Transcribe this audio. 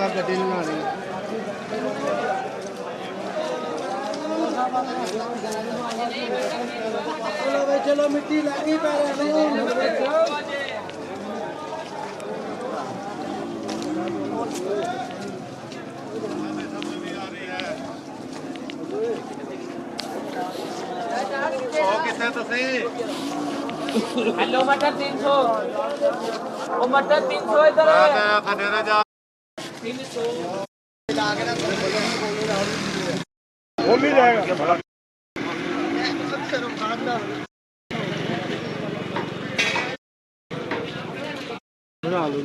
ਆ ਗੱਡੀ ਨੂੰ ਲਾਣੀ ਚਲੋ ਵੇ ਚਲੋ ਮਿੱਟੀ ਲੱਗੀ ਪੈਰਾਂ ਨੂੰ कितने ਤੁਸੀਂ हेलो मटर 300 वो मटर 300 इधर है ਖੰਡੇ ਜਾ 300 ਹੋ ਵੀ ਜਾਏਗਾ ਬਣਾ ਲਓ